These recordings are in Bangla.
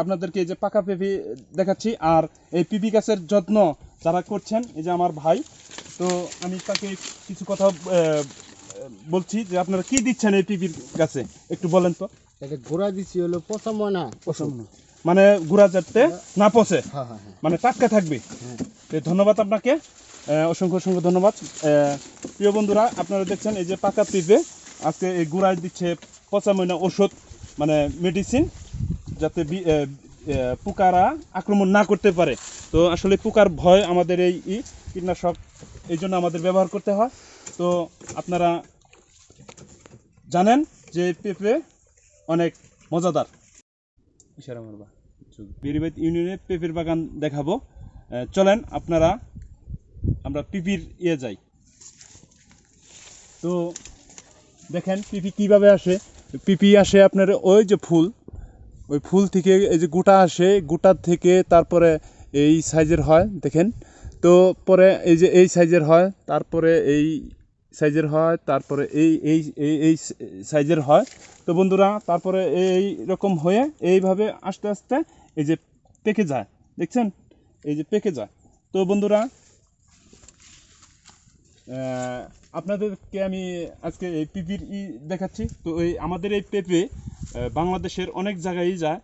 আপনাদেরকে এই যে পাকা পেঁপে দেখাচ্ছি। আর এই পেঁপে গাছের যত্ন যারা করছেন, এই যে আমার ভাই, তো আমি তাকে কিছু কথা বলছি যে আপনারা কি দিচ্ছেন এই পেঁপের গাছে একটু বলেন তো। এটা গোড়া দিচ্ছি হলো পচম না, মানে গুঁড়া যাতে না পচে, হ্যাঁ হ্যাঁ হ্যাঁ মানে টাটকা থাকবে। তো ধন্যবাদ আপনাকে, অসংখ্য অসংখ্য ধন্যবাদ। প্রিয় বন্ধুরা, আপনারা দেখছেন এই যে পাকা পেঁপে আজকে এই গুঁড়ায় দিচ্ছে পচাময়না ওষুধ, মানে মেডিসিন, যাতে পোকারা আক্রমণ না করতে পারে। তো আসলে পোকার ভয় আমাদের এই কীটনাশক এই জন্য আমাদের ব্যবহার করতে হয়। তো আপনারা জানেন যে পেঁপে অনেক মজাদার। বেরিবাদ ইউনিয়নে পেঁপের বাগান দেখাবো, চলেন আমরা পেঁপের যাই। তো দেখেন পেঁপে কীভাবে আসে। পেঁপে আসে আপনার ওই যে ওই ফুল থেকে এই যে গোটা আসে, গোটার থেকে তারপরে এই সাইজের হয় দেখেন। তো পরে এই যে এই সাইজের হয়, তারপরে এই সাইজের হয়, তারপরে এই এই এই সাইজের হয়। তো বন্ধুরা, তারপরে এই রকম হয়ে এইভাবে আস্তে আস্তে এই যে পেকে যায়, দেখছেন এই যে পেকে যায়। তো বন্ধুরা, আপনাদেরকে আমি আজকে এই পেঁপের দেখাচ্ছি। তো আমাদের এই পেঁপে বাংলাদেশের অনেক জায়গায় যায়।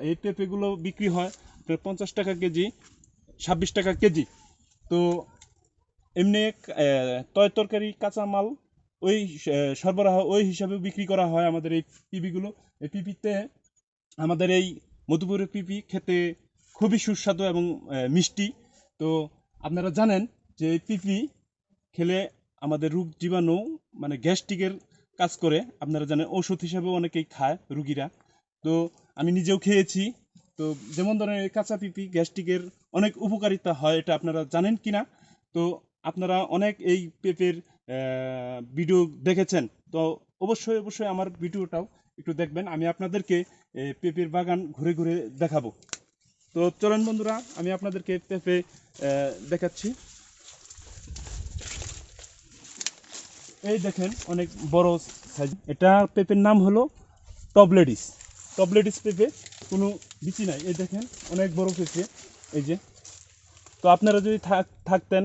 এই পেঁপেগুলো বিক্রি হয় 50 টাকা কেজি, 26 টাকা কেজি। তো এমনি তরকারি কাঁচামাল ওই সরবরাহ ওই হিসাবে বিক্রি করা হয় আমাদের এই পেঁপেগুলো। এই পেঁপেতে আমাদের এই মধুপুরের পেঁপে খেতে খুবই সুস্বাদু এবং মিষ্টি। তো আপনারা জানেন যে এই পেঁপে খেলে আমাদের রোগ জীবাণু, মানে গ্যাস্ট্রিকের কাজ করে। আপনারা জানেন ওষুধ হিসাবেও অনেকেই খায় রুগীরা। তো আমি নিজেও খেয়েছি। তো যেমন ধরেন এই কাঁচা পেঁপে গ্যাস্ট্রিকের অনেক উপকারিতা হয়, এটা আপনারা জানেন কি না? তো আপনারা অনেক এই পেঁপের ভিডিও দেখেছেন, তো অবশ্যই অবশ্যই আমার ভিডিওটাও একটু দেখবেন। আমি আপনাদেরকে পেঁপের বাগান ঘুরে ঘুরে দেখাবো। তো চলেন বন্ধুরা, আমি আপনাদেরকে পেঁপে দেখাচ্ছি। এই দেখেন অনেক বড় সাইজ। এটা পেঁপের নাম হলো টবলেডিস পেঁপে, কোনো বিচি নাই। এই দেখেন অনেক বড় পেঁপে এই যে। তো আপনারা যদি থাকতেন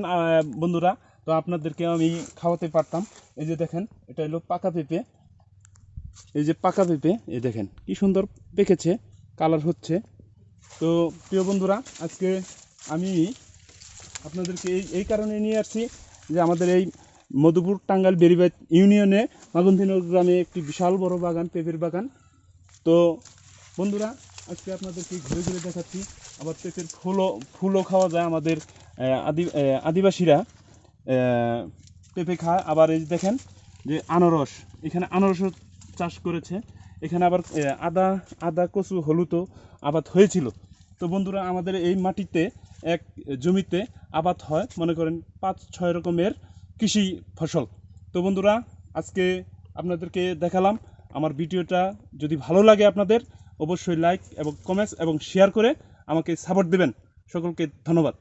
বন্ধুরা, তো আপনাদেরকে আমি খাওয়াতে পারতাম। এই যে দেখেন, এটা হলো পাকা পেঁপে। এই যে পাকা পেঁপে, এই দেখেন কি সুন্দর পেকেছে, কালার হচ্ছে। তো প্রিয় বন্ধুরা, আজকে আমি আপনাদেরকে এই কারণে নিয়ে আসছি যে আমাদের এই মধুপুর টাঙ্গাইল বেরিবাদ ইউনিয়নে মাগুন্দিনগর গ্রামে একটি বিশাল বড় বাগান, পেঁপের বাগান। তো বন্ধুরা, আজকে আপনাদেরকে ঘুরে ঘুরে দেখাচ্ছি। আবার পেঁপের ফুলও খাওয়া যায়। আমাদের আদিবাসীরা পেঁপে খায়। আবার এই দেখেন যে আনারস, এখানে আনারসও চাষ করেছে। এখানে আবার আদা কচু হলুদও আবাদ হয়েছিল। তো বন্ধুরা, আমাদের এই মাটিতে এক জমিতে আবাদ হয় মনে করেন 5-6 রকমের কৃষি ফসল। তো বন্ধুরা, আজকে আপনাদেরকে দেখালাম। আমার ভিডিওটা যদি ভালো লাগে আপনাদের, অবশ্যই লাইক এবং কমেন্টস এবং শেয়ার করে আমাকে সাপোর্ট দেবেন। সকলকে ধন্যবাদ।